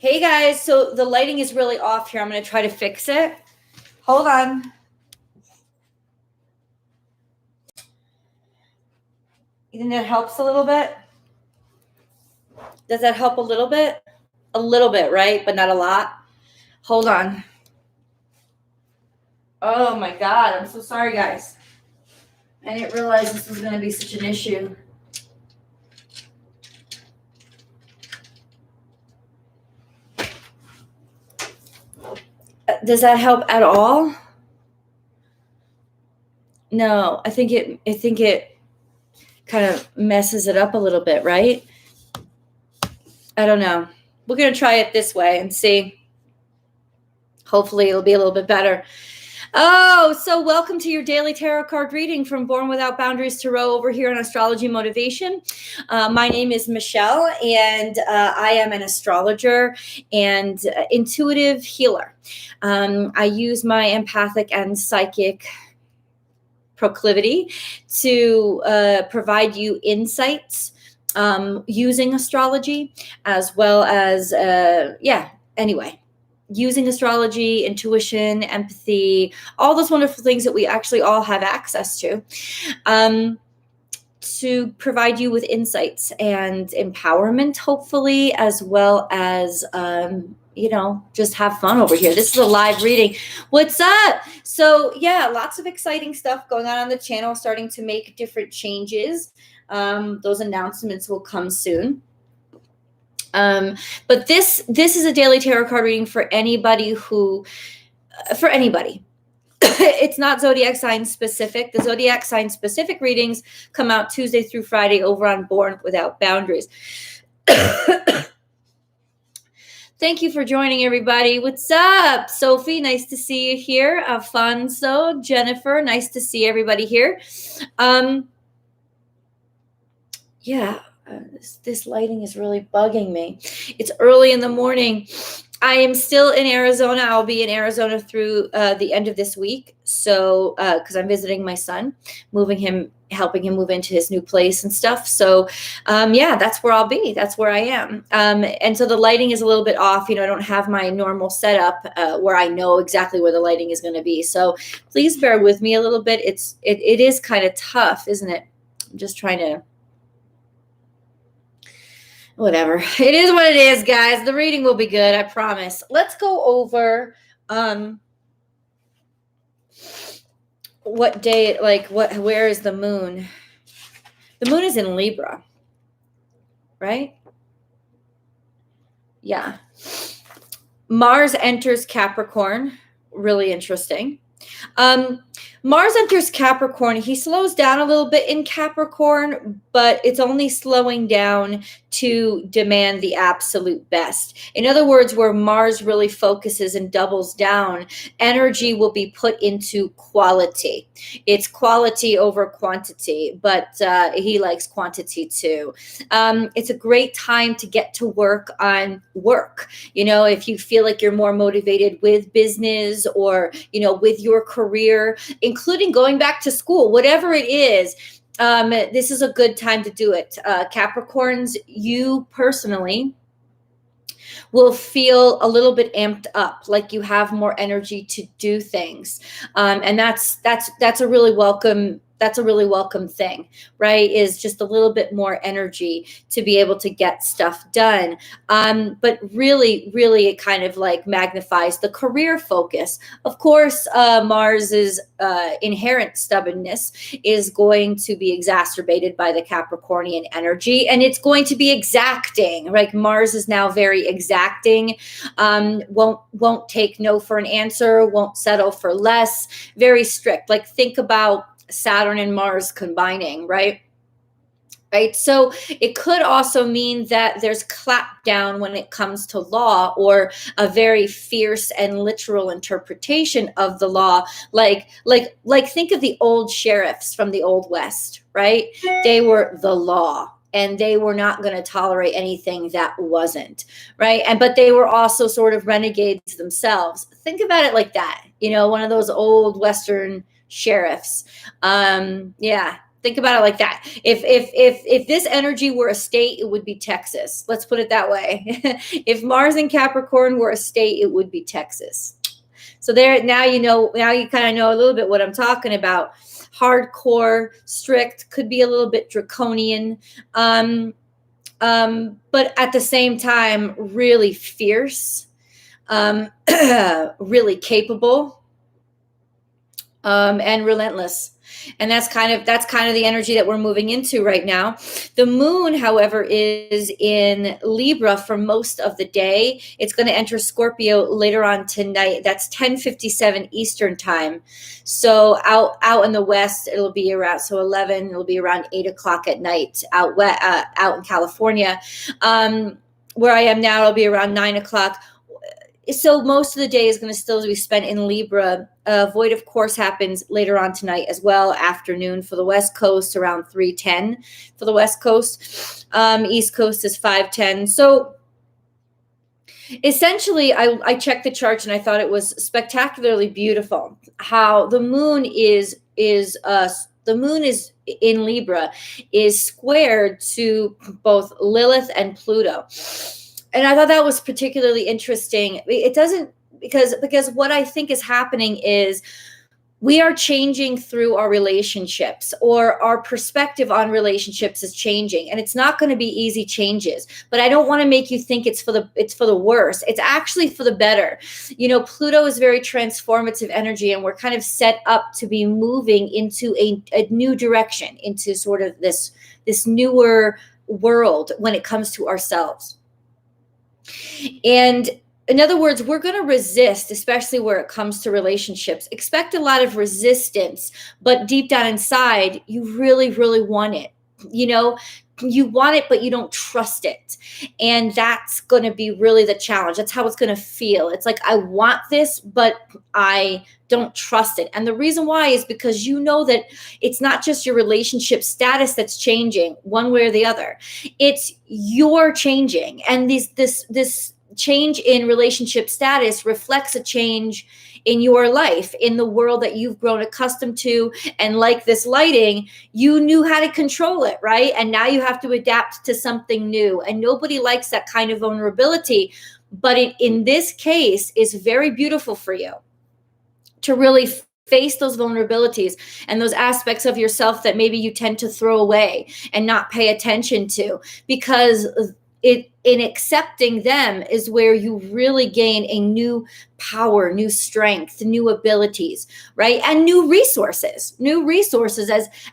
Hey guys, so the lighting is really off here. I'm going to try to fix it. Hold on. You think that helps a little bit? Does that help a little bit? A little bit, right? But not a lot. Hold on. Oh my God. I'm so sorry, guys. I didn't realize this was going to be such an issue. Does that help at all? No, I think it kind of messes it up a little bit, right? I don't know. We're going to try it this way and see. Hopefully it'll be a little bit better. Oh, so welcome to your daily tarot card reading from Born Without Boundaries Tarot over here on Astrology Motivation. My name is Michelle, and I am an astrologer and intuitive healer. I use my empathic and psychic proclivity to provide you insights using astrology, as well as, using astrology, intuition, empathy, all those wonderful things that we actually all have access to provide you with insights and empowerment, hopefully, as well as, just have fun over here. This is a live reading. What's up? So yeah, lots of exciting stuff going on the channel, starting to make different changes. Those announcements will come soon. But this is a daily tarot card reading for anybody. It's not zodiac sign specific. The zodiac sign specific readings come out Tuesday through Friday over on Born Without Boundaries. Thank you for joining, everybody. What's up? Sophie, nice to see you here. Alfonso, Jennifer, nice to see everybody here. This lighting is really bugging me. It's early in the morning. I am still in Arizona. I'll be in Arizona through the end of this week. So, because I'm visiting my son, helping him move into his new place and stuff. So, that's where I'll be. That's where I am. And so the lighting is a little bit off. I don't have my normal setup where I know exactly where the lighting is going to be. So please bear with me a little bit. It is kind of tough, isn't it? I'm just trying to. Whatever. It is what it is, guys. The reading will be good, I promise. Let's go over what day, where is the moon? The moon is in Libra, right? Yeah. Mars enters Capricorn. Really interesting. Mars enters Capricorn. He slows down a little bit in Capricorn, but it's only slowing down to demand the absolute best. In other words, where Mars really focuses and doubles down, energy will be put into quality. It's quality over quantity, but he likes quantity too. It's a great time to get to work on work. If you feel like you're more motivated with business or, with your career, including going back to school, whatever it is, this is a good time to do it. Capricorns, you personally will feel a little bit amped up, like you have more energy to do things. And that's a really welcome. That's a really welcome thing, right? Is just a little bit more energy to be able to get stuff done. But really, really, it kind of like magnifies the career focus. Of course, Mars's inherent stubbornness is going to be exacerbated by the Capricornian energy, and it's going to be exacting. Like Mars is now very exacting. Won't take no for an answer. Won't settle for less. Very strict. Like think about Saturn and Mars combining, right? Right. So it could also mean that there's clampdown when it comes to law, or a very fierce and literal interpretation of the law. Like think of the old sheriffs from the Old West, right? They were the law, and they were not going to tolerate anything that wasn't, right? But they were also sort of renegades themselves. Think about it like that. One of those old Western sheriffs. Think about it like that. If this energy were a state, it would be Texas. Let's put it that way. If Mars in Capricorn were a state, it would be Texas. So there, now you know, now you kind of know a little bit what I'm talking about. Hardcore, strict, could be a little bit draconian, but at the same time, really fierce, really capable, and relentless. And that's kind of the energy that we're moving into right now. The moon, however, is in Libra for most of the day. It's going to enter Scorpio later on tonight. That's 10:57 Eastern time. So out in the west, it'll be around 11. It'll be around 8 o'clock at night out in California. Where I am now, it'll be around 9 o'clock. So most of the day is going to still be spent in Libra. Void, of course, happens later on tonight as well, afternoon for the West Coast, around 3:10 for the West Coast. East Coast is 5:10. So essentially, I checked the charts and I thought it was spectacularly beautiful how the moon is in Libra, is squared to both Lilith and Pluto. And I thought that was particularly interesting. It doesn't, because what I think is happening is we are changing through our relationships, or our perspective on relationships is changing, and it's not going to be easy changes. But I don't want to make you think it's for the worse. It's actually for the better. You know, Pluto is very transformative energy, and we're kind of set up to be moving into a new direction, into sort of this newer world when it comes to ourselves. And in other words, we're going to resist, especially where it comes to relationships. Expect a lot of resistance, but deep down inside, you really, really want it. You know, you want it, but you don't trust it. And that's going to be really the challenge. That's how it's going to feel. It's like, I want this, but I don't trust it. And the reason why is because you know that it's not just your relationship status that's changing one way or the other. It's you're changing. And this change in relationship status reflects a change in your life, in the world that you've grown accustomed to. And like this lighting, you knew how to control it, right? And now you have to adapt to something new. And nobody likes that kind of vulnerability. But in this case, is very beautiful for you to really face those vulnerabilities and those aspects of yourself that maybe you tend to throw away and not pay attention to, because in accepting them is where you really gain a new power, new strength, new abilities, right? And new resources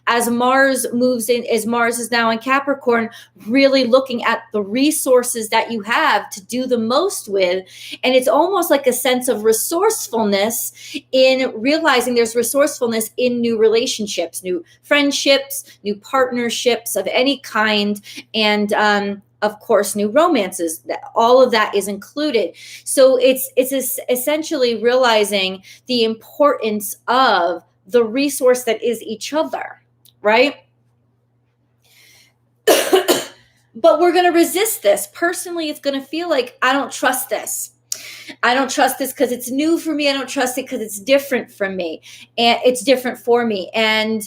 as Mars moves in, as Mars is now in Capricorn, really looking at the resources that you have to do the most with. And it's almost like a sense of resourcefulness in realizing there's resourcefulness in new relationships, new friendships, new partnerships of any kind. And, of course, new romances, that all of that is included. So it's essentially realizing the importance of the resource that is each other, right? But we're going to resist this. Personally, it's going to feel like, I don't trust this. I don't trust this because it's new for me. I don't trust it because it's different from me, and it's different for me. And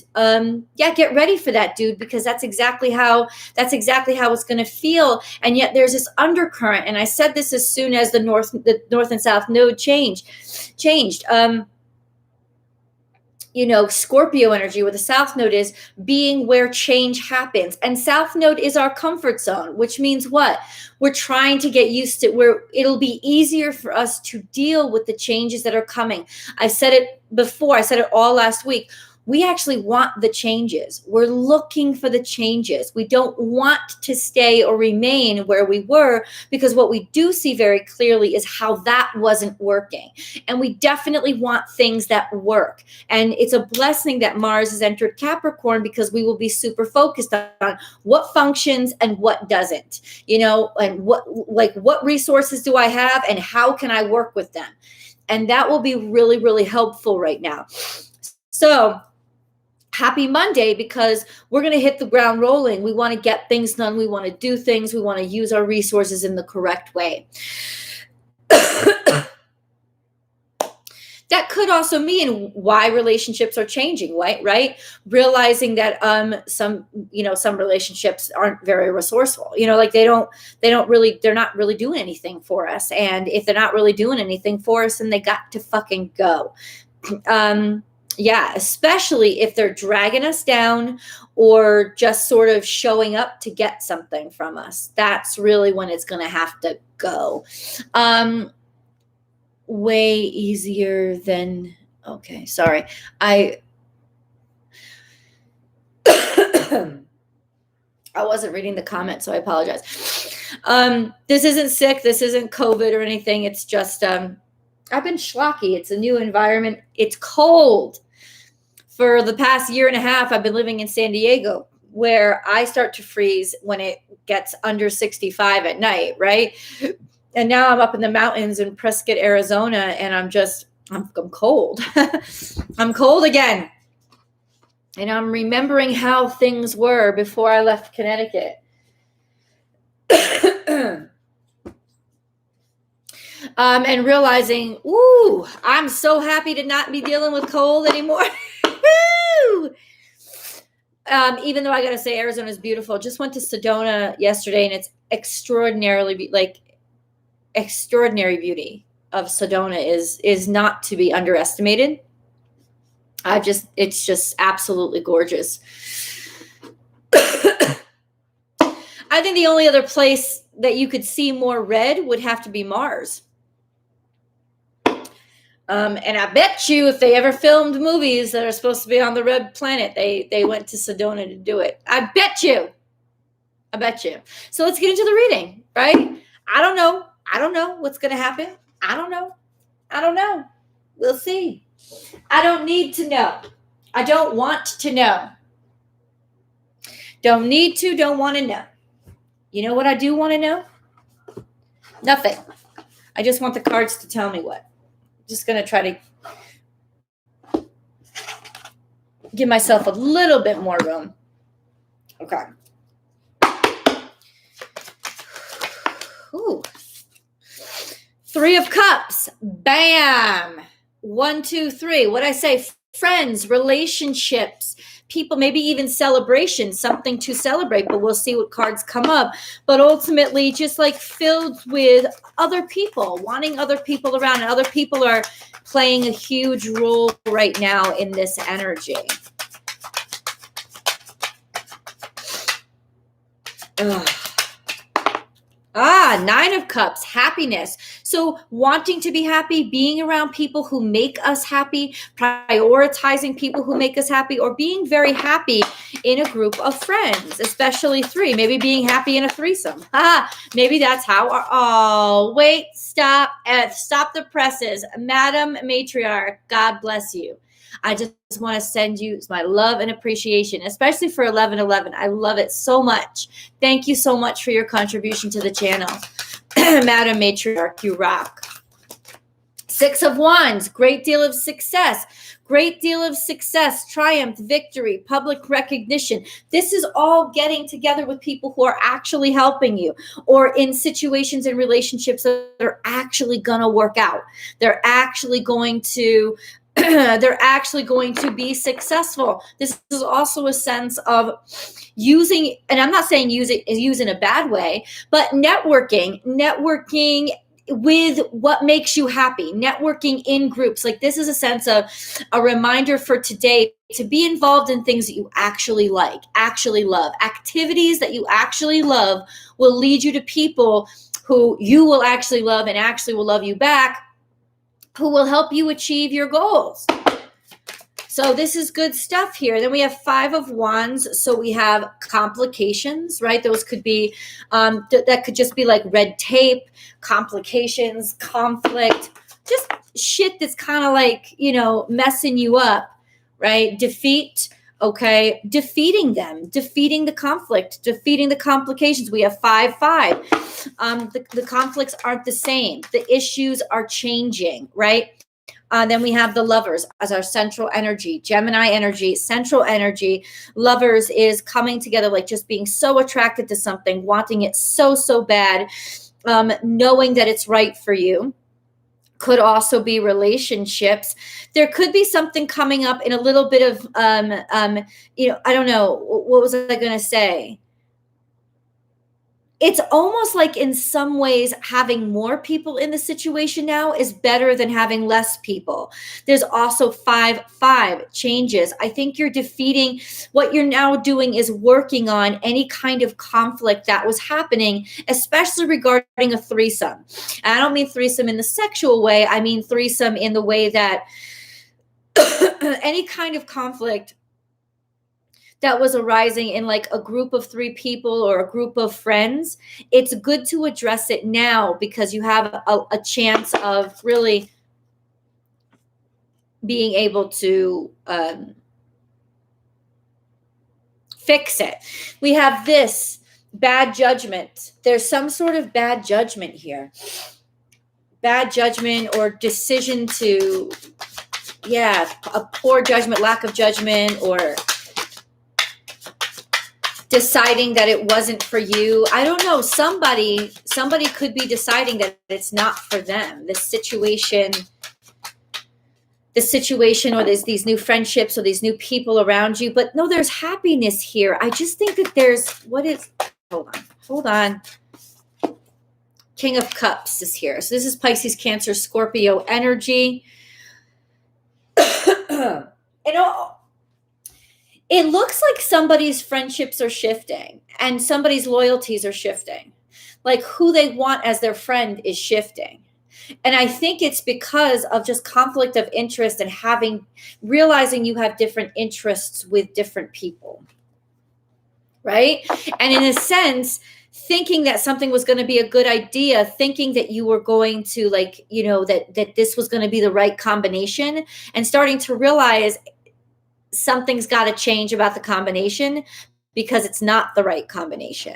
get ready for that, dude, because that's exactly how it's going to feel. And yet there's this undercurrent. And I said this as soon as the north and south node changed. Scorpio energy, where the South Node is, being where change happens. And South Node is our comfort zone, which means what? We're trying to get used to where it'll be easier for us to deal with the changes that are coming. I said it before. I said it all last week. We actually want the changes. We're looking for the changes. We don't want to stay or remain where we were, because what we do see very clearly is how that wasn't working. And we definitely want things that work. And it's a blessing that Mars has entered Capricorn, because we will be super focused on what functions and what doesn't, and what resources do I have and how can I work with them? And that will be really, really helpful right now. So happy Monday, because we're going to hit the ground rolling. We want to get things done. We want to do things. We want to use our resources in the correct way. that could also mean why relationships are changing, right? Realizing that some relationships aren't very resourceful, like they're not really doing anything for us. And if they're not really doing anything for us, then they got to fucking go. Yeah, especially if they're dragging us down or just sort of showing up to get something from us. That's really when it's going to have to go. Way easier than, okay, sorry. I wasn't reading the comment, so I apologize. This isn't sick. This isn't COVID or anything. It's just, I've been schlocky. It's a new environment. It's cold. For the past year and a half, I've been living in San Diego, where I start to freeze when it gets under 65 at night, right? And now I'm up in the mountains in Prescott, Arizona, and I'm cold. I'm cold again. And I'm remembering how things were before I left Connecticut. And realizing, ooh, I'm so happy to not be dealing with cold anymore. Even though I got to say Arizona is beautiful. Just went to Sedona yesterday, and it's extraordinary of Sedona is not to be underestimated. It's just absolutely gorgeous. I think the only other place that you could see more red would have to be Mars. And I bet you if they ever filmed movies that are supposed to be on the red planet, they went to Sedona to do it. I bet you. So let's get into the reading, right? I don't know what's going to happen. I don't know. We'll see. I don't need to know. I don't want to know. Don't need to, don't want to know. You know what I do want to know? Nothing. I just want the cards to tell me what. Just going to try to give myself a little bit more room. Okay. Ooh. 3 of Cups. Bam. 1, 2, 3. What I say? Friends, relationships, people, maybe even celebrations, something to celebrate, but we'll see what cards come up. But ultimately, just like filled with other people, wanting other people around, and other people are playing a huge role right now in this energy. Ugh. 9 of Cups, happiness. So wanting to be happy, being around people who make us happy, prioritizing people who make us happy, or being very happy in a group of friends, especially 3, maybe being happy in a threesome. Maybe that's how wait, stop the presses. Madam Matriarch, God bless you. I just want to send you my love and appreciation, especially for 1111. I love it so much. Thank you so much for your contribution to the channel. Madam Matriarch, you rock. 6 of Wands, great deal of success. Great deal of success, triumph, victory, public recognition. This is all getting together with people who are actually helping you, or in situations and relationships that are actually going to work out. They're actually going to be successful. This is also a sense of using, and I'm not saying use in a bad way, but networking with what makes you happy, networking in groups. Like, this is a sense of a reminder for today to be involved in things that you actually like, actually love. Activities that you actually love will lead you to people who you will actually love and actually will love you back, who will help you achieve your goals. So this is good stuff here. Then we have 5 of Wands. So we have complications, right? Those could be, that could just be like red tape, complications, conflict, just shit that's kind of like, messing you up, right? Defeat, okay? Defeating them, defeating the conflict, defeating the complications. We have 5, 5. The conflicts aren't the same. The issues are changing, right? Then we have the Lovers as our central energy, Gemini energy, central energy. Lovers is coming together, like just being so attracted to something, wanting it so, so bad, knowing that it's right for you. Could also be relationships. There could be something coming up in a little bit of, I don't know, what was I going to say? It's almost like in some ways having more people in the situation now is better than having less people. There's also 5-5 changes. I think you're defeating, what you're now doing is working on any kind of conflict that was happening, especially regarding a threesome. And I don't mean threesome in the sexual way. I mean threesome in the way that any kind of conflict that was arising in like a group of 3 people or a group of friends, it's good to address it now because you have a chance of really being able to fix it. We have this bad judgment. There's some sort of bad judgment here. Bad judgment or decision to, a poor judgment, lack of judgment, or deciding that it wasn't for you. I don't know. Somebody could be deciding that it's not for them. The situation, or there's these new friendships or these new people around you. But no, there's happiness here. I just think that there's, hold on. King of Cups is here. So this is Pisces, Cancer, Scorpio energy. It looks like somebody's friendships are shifting and somebody's loyalties are shifting. Like who they want as their friend is shifting. And I think it's because of just conflict of interest and realizing you have different interests with different people. Right? And in a sense, thinking that something was going to be a good idea, thinking that you were going to that this was going to be the right combination, and starting to realize something's got to change about the combination because it's not the right combination.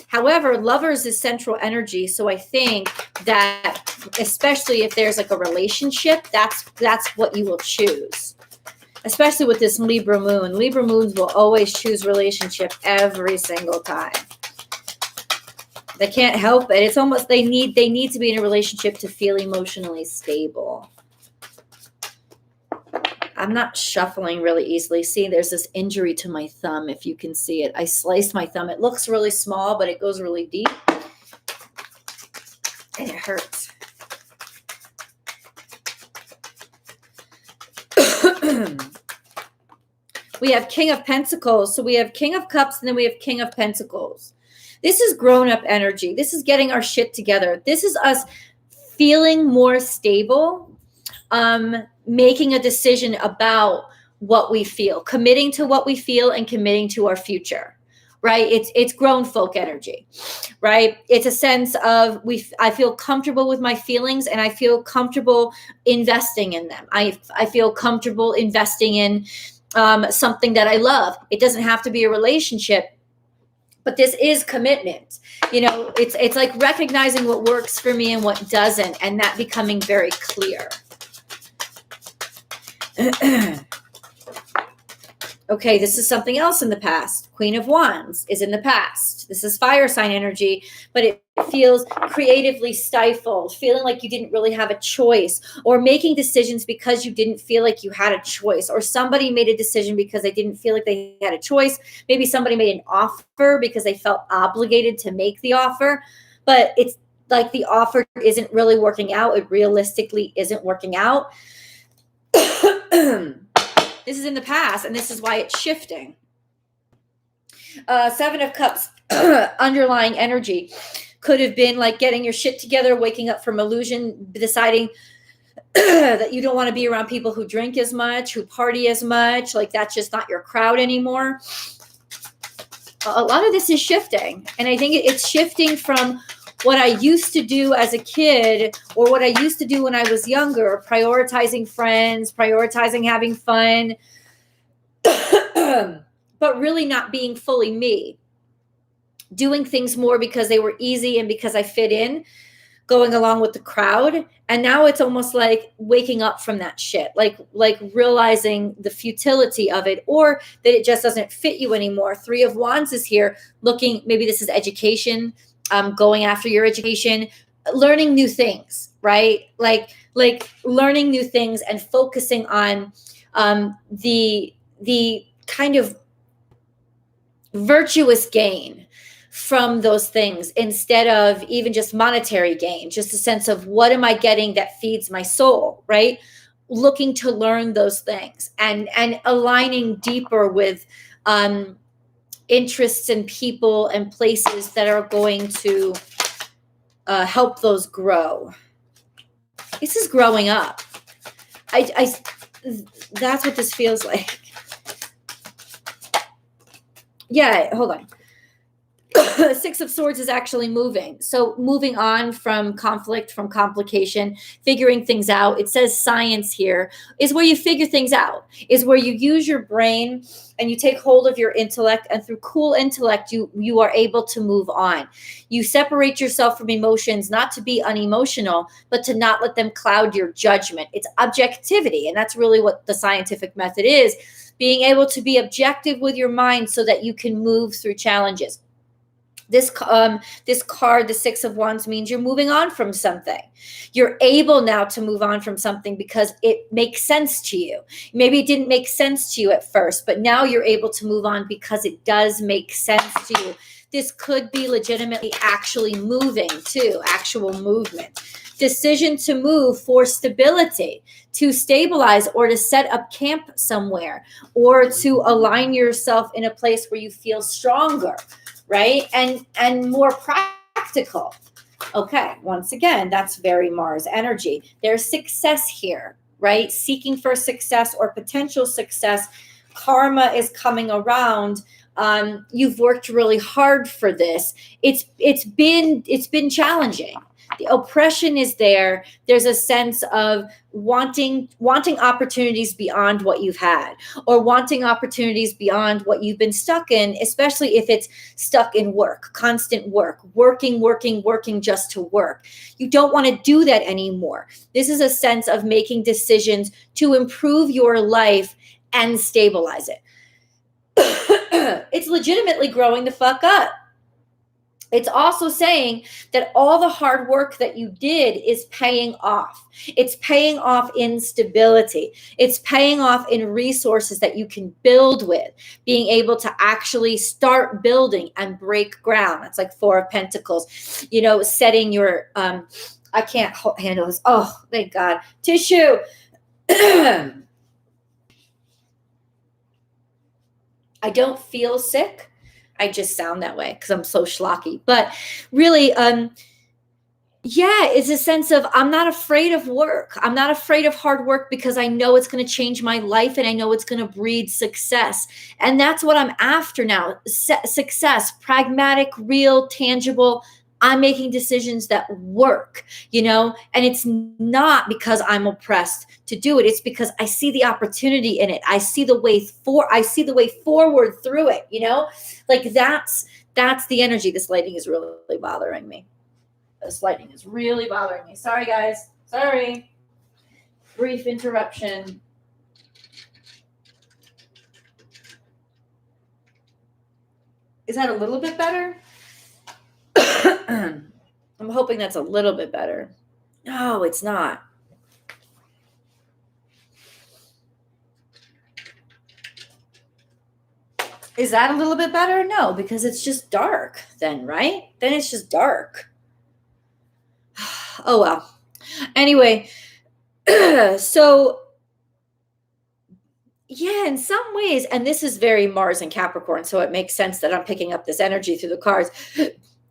However, Lovers is central energy. So I think that especially if there's like a relationship, that's what you will choose. Especially with this Libra moon. Libra moons will always choose relationship every single time. They can't help it. It's almost they need to be in a relationship to feel emotionally stable. I'm not shuffling really easily. See, there's this injury to my thumb, if you can see it. I sliced my thumb. It looks really small, but it goes really deep. And it hurts. We have King of Pentacles. So we have King of Cups, and then we have King of Pentacles. This is grown-up energy. This is getting our shit together. This is us feeling more stable, making a decision about what we feel, committing to what we feel and committing to our future, right? It's grown folk energy, right? It's a sense of I feel comfortable with my feelings and I feel comfortable investing in them. I feel comfortable investing in something that I love. It doesn't have to be a relationship, but this is commitment. It's like recognizing what works for me and what doesn't, and that becoming very clear. Okay, this is something else in the past. Queen of Wands is in the past. This is fire sign energy, but it feels creatively stifled, feeling like you didn't really have a choice, or making decisions because you didn't feel like you had a choice, or somebody made a decision because they didn't feel like they had a choice. Maybe somebody made an offer because they felt obligated to make the offer, but it's like the offer isn't really working out. It realistically isn't working out. This is in the past, and this is why it's shifting. 7 of Cups, underlying energy, could have been like getting your shit together, waking up from illusion, deciding that you don't want to be around people who drink as much, who party as much, like that's just not your crowd anymore. A lot of this is shifting, and I think it's shifting from what I used to do as a kid, or what I used to do when I was younger, prioritizing friends, prioritizing having fun, but really not being fully me, doing things more because they were easy and because I fit in, going along with the crowd. And now it's almost like waking up from that shit, like realizing the futility of it, or that it just doesn't fit you anymore. 3 of Wands is here, looking, maybe this is education, going after your education, learning new things, right? Like learning new things and focusing on the kind of virtuous gain from those things instead of even just monetary gain, just a sense of what am I getting that feeds my soul, right? Looking to learn those things and aligning deeper with interests and people and places that are going to help those grow. This is growing up. I that's what this feels like. Yeah, hold on. Six of Swords is actually moving. So moving on from conflict, from complication, figuring things out. It says science here is where you figure things out, is where you use your brain and you take hold of your intellect, and through cool intellect, you are able to move on. You separate yourself from emotions, not to be unemotional, but to not let them cloud your judgment. It's objectivity, and that's really what the scientific method is, being able to be objective with your mind so that you can move through challenges. This card, the Six of Wands, means you're moving on from something. You're able now to move on from something because it makes sense to you. Maybe it didn't make sense to you at first, but now you're able to move on because it does make sense to you. This could be legitimately actually moving too, actual movement. Decision to move for stability, to stabilize or to set up camp somewhere, or to align yourself in a place where you feel stronger, right? And more practical. Okay, once again, that's very Mars energy. There's success here, right? Seeking for success or potential success. Karma is coming around. You've worked really hard for this. It's been challenging. The oppression is there. There's a sense of wanting opportunities beyond what you've had, or wanting opportunities beyond what you've been stuck in, especially if it's stuck in work, constant work, working just to work. You don't want to do that anymore. This is a sense of making decisions to improve your life and stabilize it. It's legitimately growing the fuck up. It's also saying that all the hard work that you did is paying off. It's paying off in stability. It's paying off in resources that you can build with, being able to actually start building and break ground. That's like Four of Pentacles, you know, setting your, I can't handle this. Oh, thank God. Tissue. I don't feel sick. I just sound that way because I'm so schlocky. But really, yeah, it's a sense of I'm not afraid of work. I'm not afraid of hard work because I know it's going to change my life and I know it's going to breed success. And that's what I'm after now. Success, pragmatic, real, tangible. I'm making decisions that work, you know, and it's not because I'm oppressed to do it. It's because I see the opportunity in it. I see the way forward through it, you know, like that's the energy. This lighting is really bothering me. This lighting is really bothering me. Sorry, guys. Sorry. Brief interruption. Is that a little bit better? I'm hoping that's a little bit better. No, it's not. Is that a little bit better? No, because it's just dark then, right? Then it's just dark. Oh, well. Anyway, so yeah, in some ways, and this is very Mars and Capricorn, so it makes sense that I'm picking up this energy through the cards.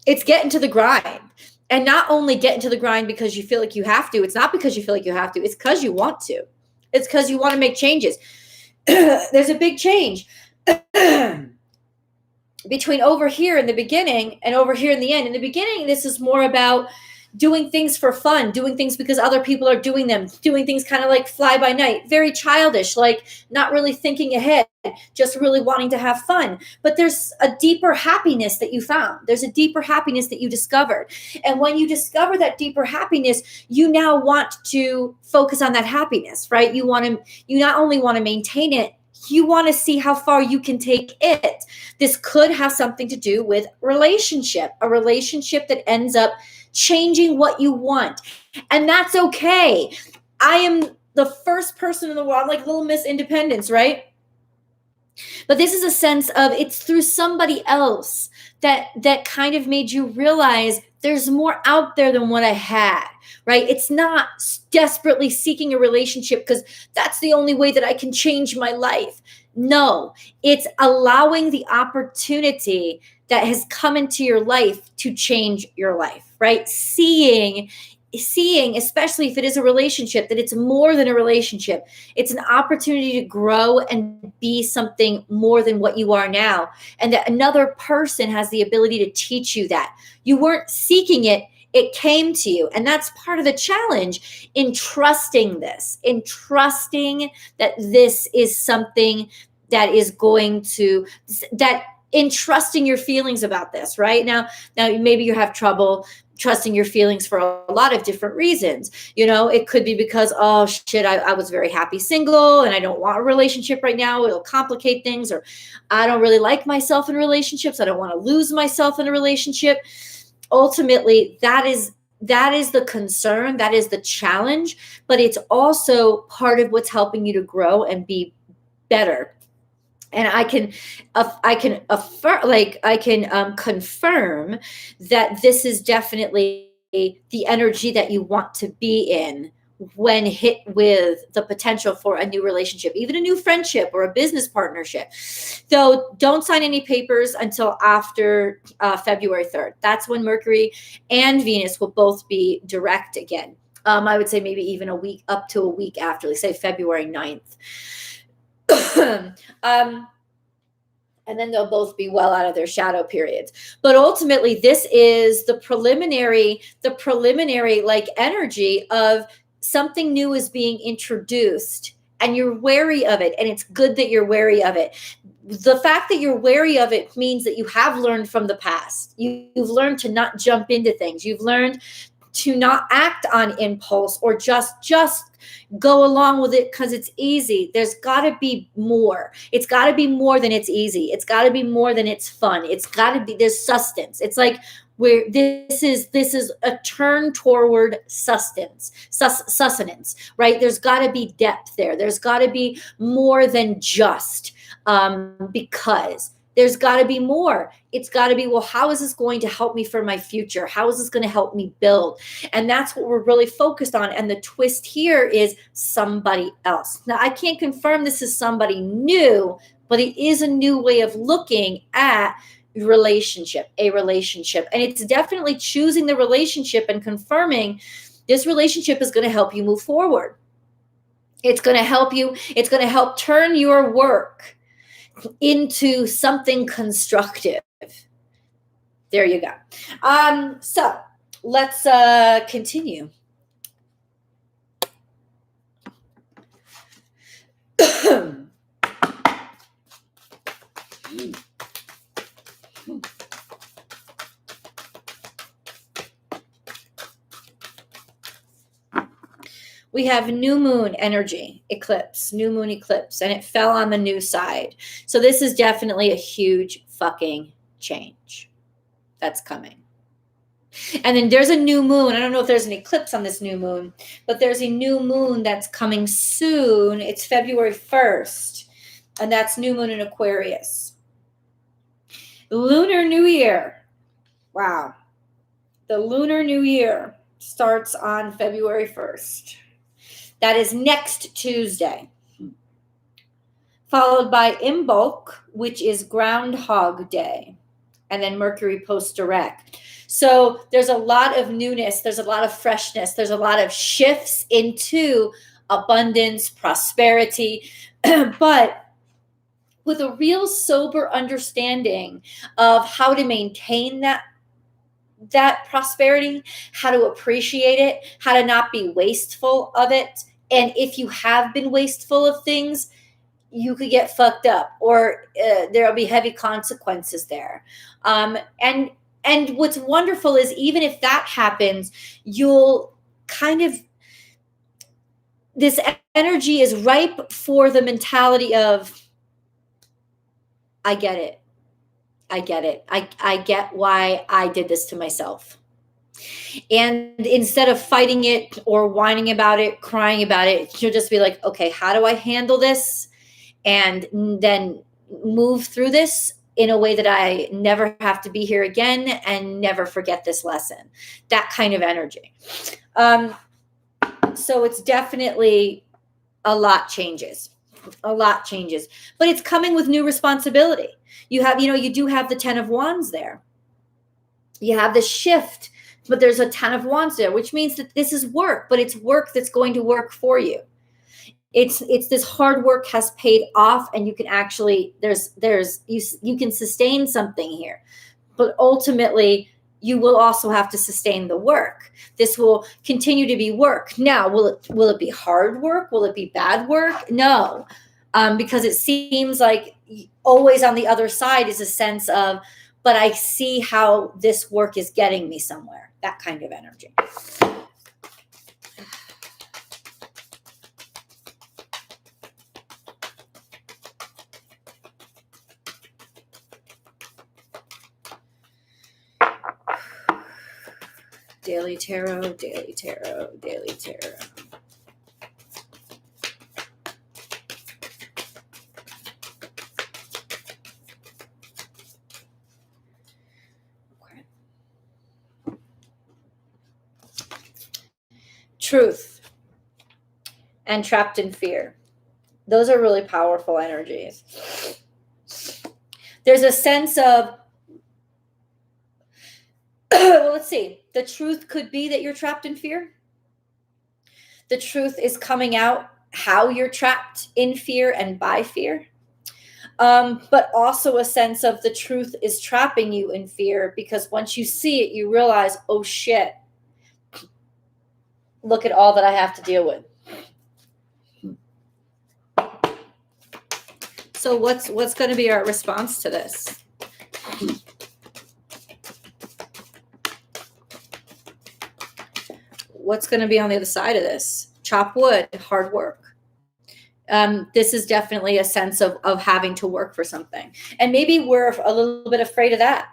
It's getting to the grind. And not only getting to the grind because you feel like you have to. It's not because you feel like you have to. It's because you want to. It's because you want to make changes. There's a big change between over here in the beginning and over here in the end. In the beginning, this is more about doing things for fun, doing things because other people are doing them, doing things kind of like fly by night, very childish, like not really thinking ahead, just really wanting to have fun. But there's a deeper happiness that you found. There's a deeper happiness that you discovered. And when you discover that deeper happiness, you now want to focus on that happiness, right? You not only want to maintain it, You want to see how far you can take it. This could have something to do with a relationship that ends up changing what you want. And that's okay. I am the first person in the world, I'm like little Miss Independence, right? But this is a sense of it's through somebody else that kind of made you realize there's more out there than what I had, right? It's not desperately seeking a relationship because that's the only way that I can change my life. No, it's allowing the opportunity that has come into your life to change your life, right? Seeing, especially if it is a relationship, that it's more than a relationship. It's an opportunity to grow and be something more than what you are now. And that another person has the ability to teach you that. You weren't seeking it, it came to you. And that's part of the challenge in trusting this, in trusting that this is something that is going to, that in trusting your feelings about this, right? Now maybe you have trouble trusting your feelings for a lot of different reasons. It could be because, oh shit, I was very happy single and I don't want a relationship right now. It'll complicate things. Or I don't really like myself in relationships. I don't want to lose myself in a relationship. Ultimately, that is the concern. That is the challenge. But it's also part of what's helping you to grow and be better. And I can confirm that this is definitely the energy that you want to be in when hit with the potential for a new relationship, even a new friendship or a business partnership. Though don't sign any papers until after February 3rd. That's when Mercury and Venus will both be direct again. I would say maybe even up to a week after, let's say February 9th. And then they'll both be well out of their shadow periods. But ultimately, this is the preliminary like energy of something new is being introduced and you're wary of it. And it's good that you're wary of it. The fact that you're wary of it means that you have learned from the past. You've learned to not jump into things. You've learned to not act on impulse or just go along with it because it's easy. There's got to be more. It's got to be more than it's easy. It's got to be more than it's fun. It's got to be, there's sustenance. It's like where this is a turn toward sustenance, right? There's got to be depth there. There's got to be more than just because. There's got to be more. It's got to be, well, how is this going to help me for my future? How is this going to help me build? And that's what we're really focused on. And the twist here is somebody else. Now, I can't confirm this is somebody new, but it is a new way of looking at a relationship. And it's definitely choosing the relationship and confirming this relationship is going to help you move forward. It's going to help you. It's going to help turn your work into something constructive. There you go. So let's continue. We have new moon energy, eclipse, new moon eclipse, and it fell on the new side. So this is definitely a huge fucking change that's coming. And then there's a new moon. I don't know if there's an eclipse on this new moon, but there's a new moon that's coming soon. It's February 1st, and that's new moon in Aquarius. Lunar New Year. Wow. The Lunar New Year starts on February 1st. That is next Tuesday, followed by Imbolc, which is Groundhog Day, and then Mercury post-direct. So there's a lot of newness. There's a lot of freshness. There's a lot of shifts into abundance, prosperity, but with a real sober understanding of how to maintain that prosperity, how to appreciate it, how to not be wasteful of it. And if you have been wasteful of things, you could get fucked up, or there'll be heavy consequences there. And what's wonderful is even if that happens, you'll kind of, this energy is ripe for the mentality of, I get it. I get it. I get why I did this to myself. And instead of fighting it or whining about it, crying about it, she'll just be like, okay, how do I handle this? And then move through this in a way that I never have to be here again and never forget this lesson. That kind of energy. So it's definitely a lot changes. A lot changes. But it's coming with new responsibility. You have, you do have the 10 of Wands there. You have this shift, but there's a 10 of Wands there, which means that this is work, but it's work that's going to work for you. It's this hard work has paid off, and you can actually, you can sustain something here, but ultimately you will also have to sustain the work. This will continue to be work. Now, will it be hard work? Will it be bad work? No, because it seems like always on the other side is a sense of, but I see how this work is getting me somewhere. That kind of energy. Daily tarot, daily tarot, daily tarot. Okay. Truth and trapped in fear. Those are really powerful energies. There's a sense of, well, let's see. The truth could be that you're trapped in fear. The truth is coming out how you're trapped in fear and by fear. But also a sense of the truth is trapping you in fear, because once you see it, you realize, oh shit, look at all that I have to deal with. So what's going to be our response to this? What's going to be on the other side of this? Chop wood, hard work. This is definitely a sense of having to work for something. And maybe we're a little bit afraid of that.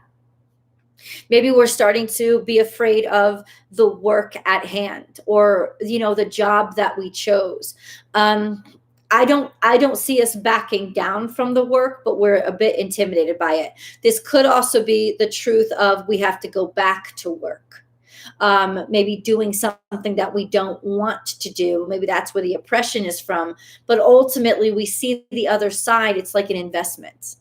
Maybe we're starting to be afraid of the work at hand, or, the job that we chose. I don't see us backing down from the work, but we're a bit intimidated by it. This could also be the truth of we have to go back to work. Maybe doing something that we don't want to do. Maybe that's where the oppression is from. But ultimately, we see the other side. It's like an investment.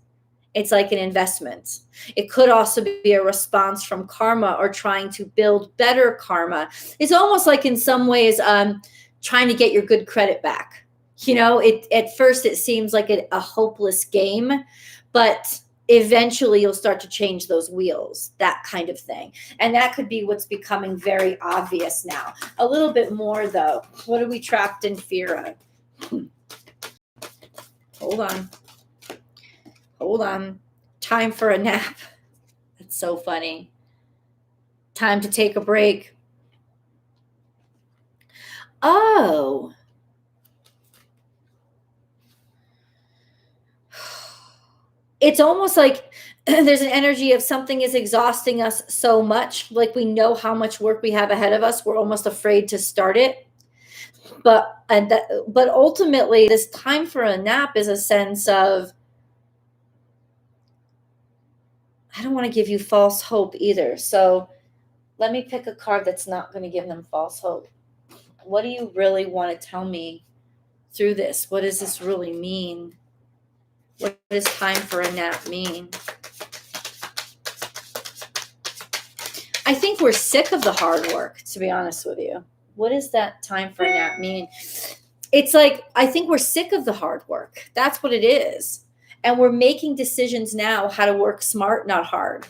It's like an investment. It could also be a response from karma, or trying to build better karma. It's almost like, in some ways, trying to get your good credit back. At first it seems like a hopeless game, but eventually you'll start to change those wheels, that kind of thing. And that could be what's becoming very obvious now. A little bit more, though. What are we trapped in fear of? Hold on. Time for a nap. That's so funny. Time to take a break. Oh. It's almost like there's an energy of something is exhausting us so much, like we know how much work we have ahead of us. We're almost afraid to start it. But ultimately, this time for a nap is a sense of, I don't want to give you false hope either. So let me pick a card that's not going to give them false hope. What do you really want to tell me through this? What does this really mean? What does time for a nap mean? I think we're sick of the hard work, to be honest with you. What does that time for a nap mean? It's like, I think we're sick of the hard work. That's what it is. And we're making decisions now how to work smart, not hard.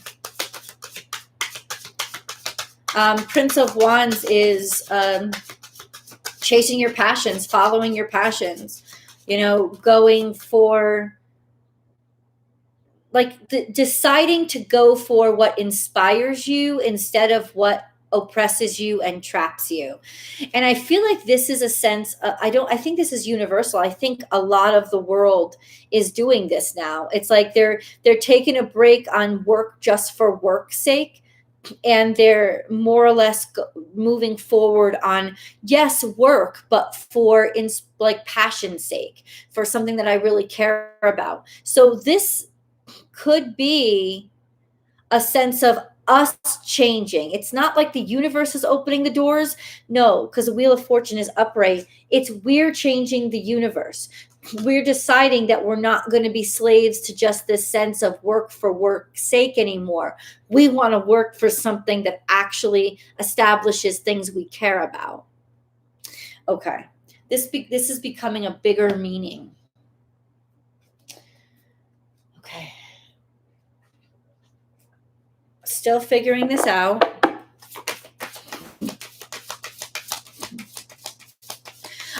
Prince of Wands is chasing your passions, following your passions, going for, like, deciding to go for what inspires you instead of what oppresses you and traps you. And I feel like this is a sense, I think this is universal. I think a lot of the world is doing this now. It's like they're taking a break on work just for work's sake, and they're more or less moving forward on, yes, work, but for like passion's sake, for something that I really care about. So this could be a sense of us changing. It's not like the universe is opening the doors. No, because the Wheel of Fortune is upright. It's we're changing the universe. We're deciding that we're not going to be slaves to just this sense of work for work's sake anymore. We want to work for something that actually establishes things we care about. Okay. This is becoming a bigger meaning. Okay. Still figuring this out.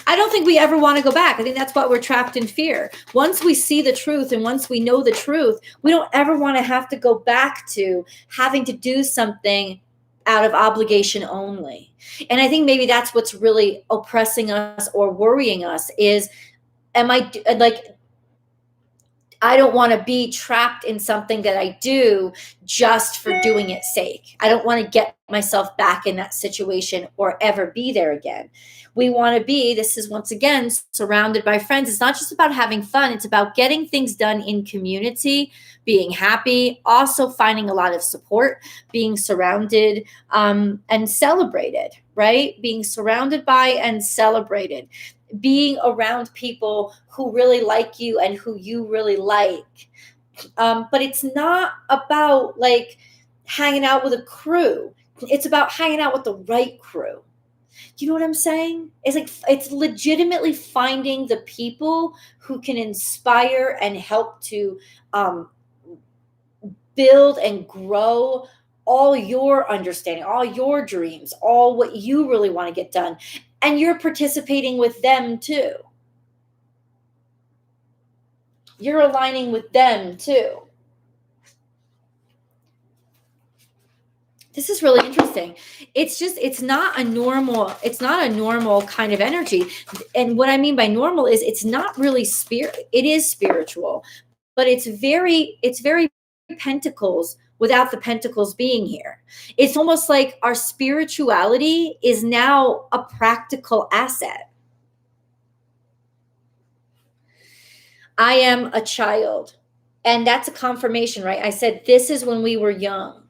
I don't think we ever want to go back. I think that's why we're trapped in fear. Once we see the truth and once we know the truth, we don't ever want to have to go back to having to do something out of obligation only. And I think maybe that's what's really oppressing us or worrying us is, I don't want to be trapped in something that I do just for doing its sake. I don't want to get myself back in that situation or ever be there again. We want to be, this is once again, surrounded by friends. It's not just about having fun. It's about getting things done in community, being happy, also finding a lot of support, being surrounded and celebrated, right? Being surrounded by and celebrated. Being around people who really like you and who you really like. But it's not about like hanging out with a crew. It's about hanging out with the right crew. You know what I'm saying? It's like, it's legitimately finding the people who can inspire and help to build and grow all your understanding, all your dreams, all what you really want to get done. And you're participating with them too. You're aligning with them too. This is really interesting. It's not a normal kind of energy. And what I mean by normal is it's not really it is spiritual, but it's very Pentacles without the Pentacles being here. It's almost like our spirituality is now a practical asset. I am a child. And that's a confirmation, right? I said, this is when we were young,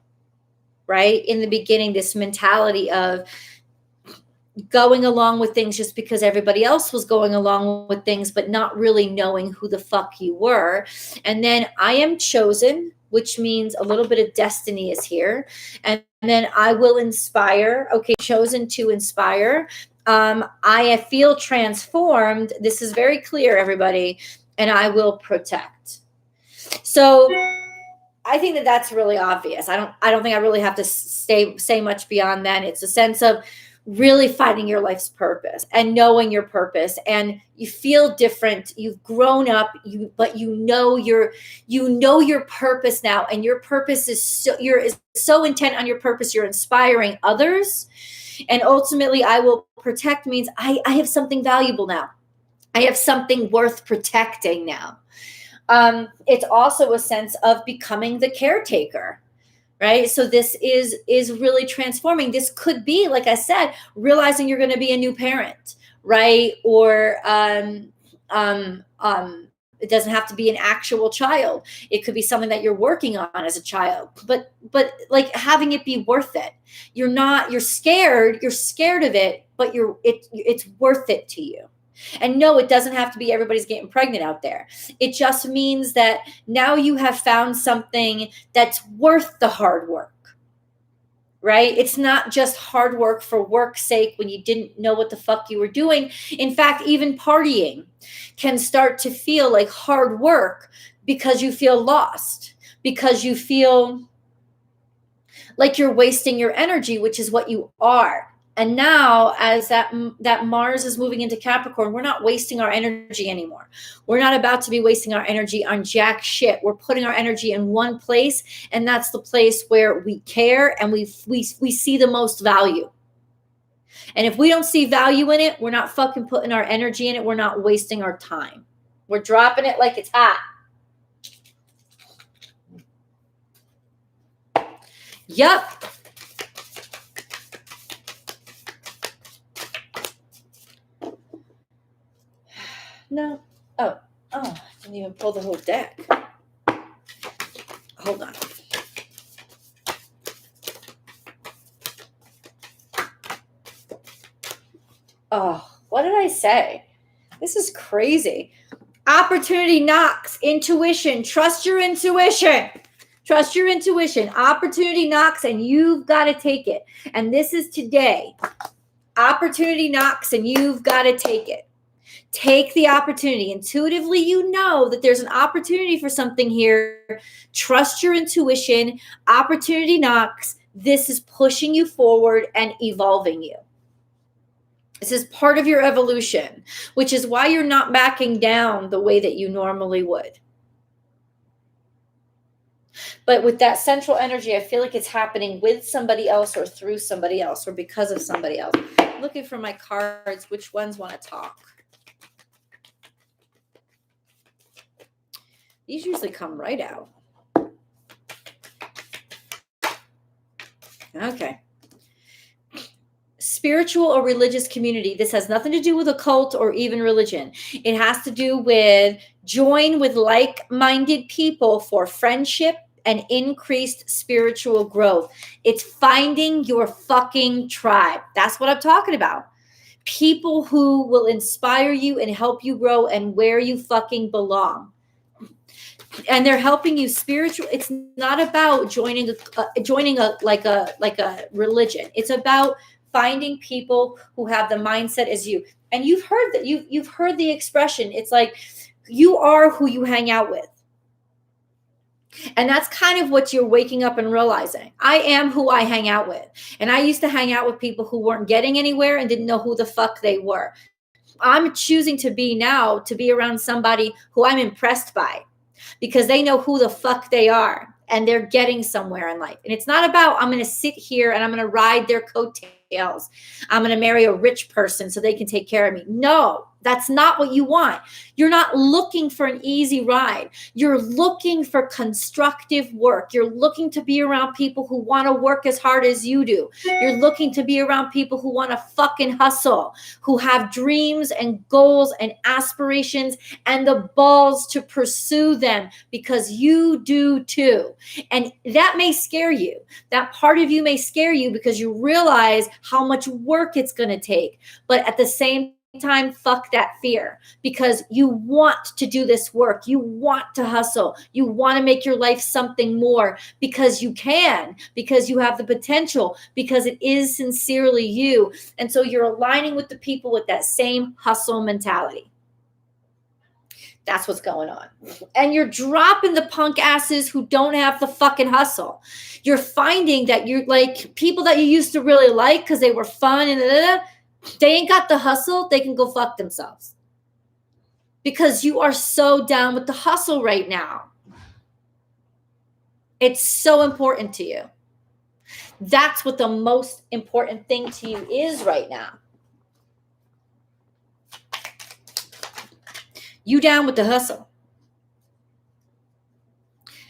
right? In the beginning, this mentality of going along with things just because everybody else was going along with things, but not really knowing who the fuck you were. And then I am chosen, which means a little bit of destiny is here. And then I will inspire. Okay, chosen to inspire. I feel transformed. This is very clear, everybody. And I will protect. So I think that that's really obvious. I don't think I really have to say much beyond that. It's a sense of really finding your life's purpose and knowing your purpose, and you feel different. You've grown up, but you know your purpose now, and your purpose is you're so intent on your purpose. You're inspiring others, and ultimately, I will protect means I have something valuable now. I have something worth protecting now. It's also a sense of becoming the caretaker. Right. So this is really transforming. This could be, like I said, realizing you're going to be a new parent, right? Or it doesn't have to be an actual child. It could be something that you're working on as a child, but like having it be worth it. You're scared of it, but it's worth it to you. And no, it doesn't have to be everybody's getting pregnant out there. It just means that now you have found something that's worth the hard work, right? It's not just hard work for work's sake when you didn't know what the fuck you were doing. In fact, even partying can start to feel like hard work because you feel lost, because you feel like you're wasting your energy, which is what you are. And now, as that Mars is moving into Capricorn, we're not wasting our energy anymore. We're not about to be wasting our energy on jack shit. We're putting our energy in one place, and that's the place where we care and we see the most value. And if we don't see value in it, we're not fucking putting our energy in it. We're not wasting our time. We're dropping it like it's hot. Yup. No. Oh, I didn't even pull the whole deck. Hold on. Oh, what did I say? This is crazy. Opportunity knocks. Intuition. Trust your intuition. Trust your intuition. Opportunity knocks and you've got to take it. And this is today. Opportunity knocks and you've got to take it. Take the opportunity. Intuitively, you know that there's an opportunity for something here. Trust your intuition. Opportunity knocks. This is pushing you forward and evolving you. This is part of your evolution, which is why you're not backing down the way that you normally would. But with that central energy, I feel like it's happening with somebody else or through somebody else or because of somebody else. I'm looking for my cards. Which ones want to talk? These usually come right out. Okay. Spiritual or religious community. This has nothing to do with a cult or even religion. It has to do with join with like-minded people for friendship and increased spiritual growth. It's finding your fucking tribe. That's what I'm talking about. People who will inspire you and help you grow and where you fucking belong. And they're helping you spiritual. It's not about joining a religion. It's about finding people who have the mindset as you. And you've heard that you've heard the expression. It's like you are who you hang out with. And that's kind of what you're waking up and realizing. I am who I hang out with. And I used to hang out with people who weren't getting anywhere and didn't know who the fuck they were. I'm choosing to be around somebody who I'm impressed by, because they know who the fuck they are and they're getting somewhere in life. And it's not about, I'm going to sit here and I'm going to ride their coattails. I'm going to marry a rich person so they can take care of me. No, that's not what you want. You're not looking for an easy ride. You're looking for constructive work. You're looking to be around people who want to work as hard as you do. You're looking to be around people who want to fucking hustle, who have dreams and goals and aspirations and the balls to pursue them, because you do too. And that may scare you. That part of you may scare you because you realize how much work it's going to take. But at the same time, fuck that fear, because you want to do this work. You want to hustle. You want to make your life something more because you can, because you have the potential, because it is sincerely you. And so you're aligning with the people with that same hustle mentality. That's what's going on. And you're dropping the punk asses who don't have the fucking hustle. You're finding that you're like people that you used to really like because they were fun and they ain't got the hustle. They can go fuck themselves, because you are so down with the hustle right now. It's so important to you. That's what the most important thing to you is right now. You down with the hustle.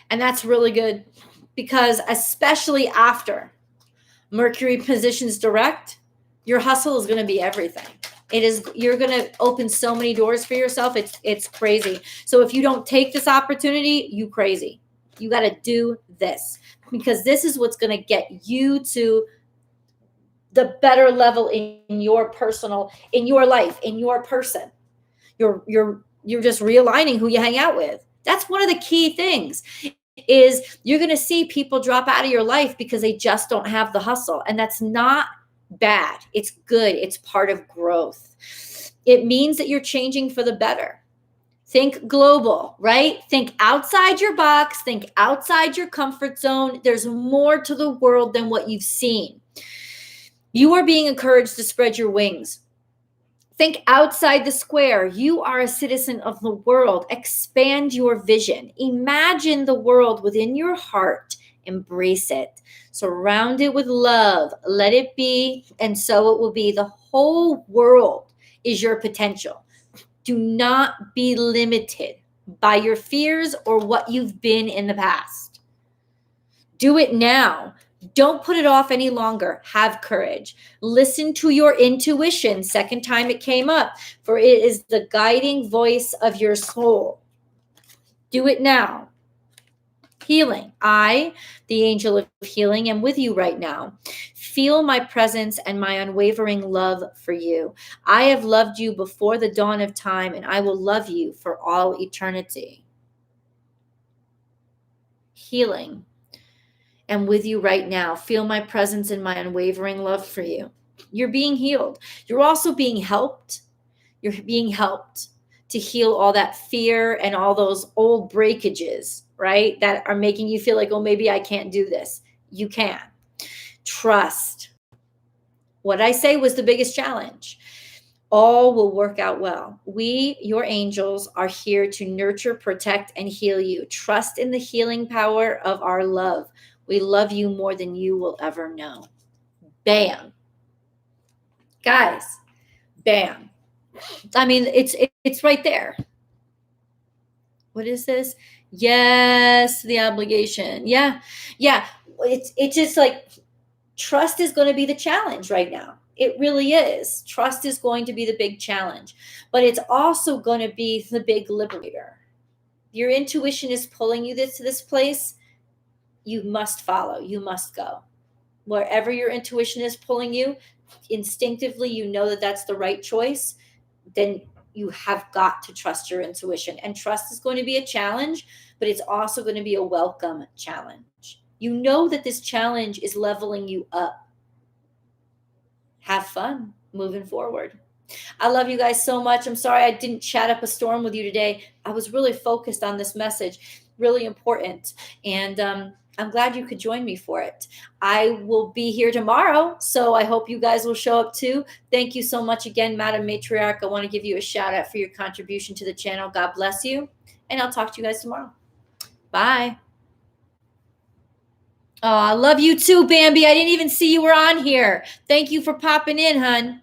And that's really good, because especially after Mercury positions direct, your hustle is going to be everything. You're going to open so many doors for yourself. It's crazy. So if you don't take this opportunity, you crazy. You got to do this, because this is what's going to get you to the better level in your personal, in your life, in your person. You're just realigning who you hang out with. That's one of the key things. Is you're going to see people drop out of your life because they just don't have the hustle. And that's not bad. It's good. It's part of growth. It means that you're changing for the better. Think global, right? Think outside your box. Think outside your comfort zone. There's more to the world than what you've seen. You are being encouraged to spread your wings. Think outside the square. You are a citizen of the world. Expand your vision. Imagine the world within your heart. Embrace it. Surround it with love. Let it be, and so it will be. The whole world is your potential. Do not be limited by your fears or what you've been in the past. Do it now. Don't put it off any longer. Have courage. Listen to your intuition. Second time it came up, for it is the guiding voice of your soul. Do it now. Healing. I, the angel of healing, am with you right now. Feel my presence and my unwavering love for you. I have loved you before the dawn of time, and I will love you for all eternity. Healing. Am with you right now. Feel my presence and my unwavering love for you. You're being healed. You're also being helped. You're being helped to heal all that fear and all those old breakages, right? That are making you feel like, oh, maybe I can't do this. You can. Trust. What I say was the biggest challenge. All will work out well. We, your angels, are here to nurture, protect, and heal you. Trust in the healing power of our love. We love you more than you will ever know. Bam. Guys, bam. I mean, it's right there. What is this? Yes, the obligation. Yeah. It's just like trust is going to be the challenge right now. It really is. Trust is going to be the big challenge, but it's also going to be the big liberator. Your intuition is pulling you to this place. You must follow. You must go. Wherever your intuition is pulling you, instinctively, you know that that's the right choice. Then you have got to trust your intuition. And trust is going to be a challenge, but it's also going to be a welcome challenge. You know that this challenge is leveling you up. Have fun moving forward. I love you guys so much. I'm sorry I didn't chat up a storm with you today. I was really focused on this message, really important. And I'm glad you could join me for it. I will be here tomorrow, so I hope you guys will show up too. Thank you so much again, Madam Matriarch. I want to give you a shout out for your contribution to the channel. God bless you, and I'll talk to you guys tomorrow. Bye. Oh, I love you too, Bambi. I didn't even see you were on here. Thank you for popping in, hun.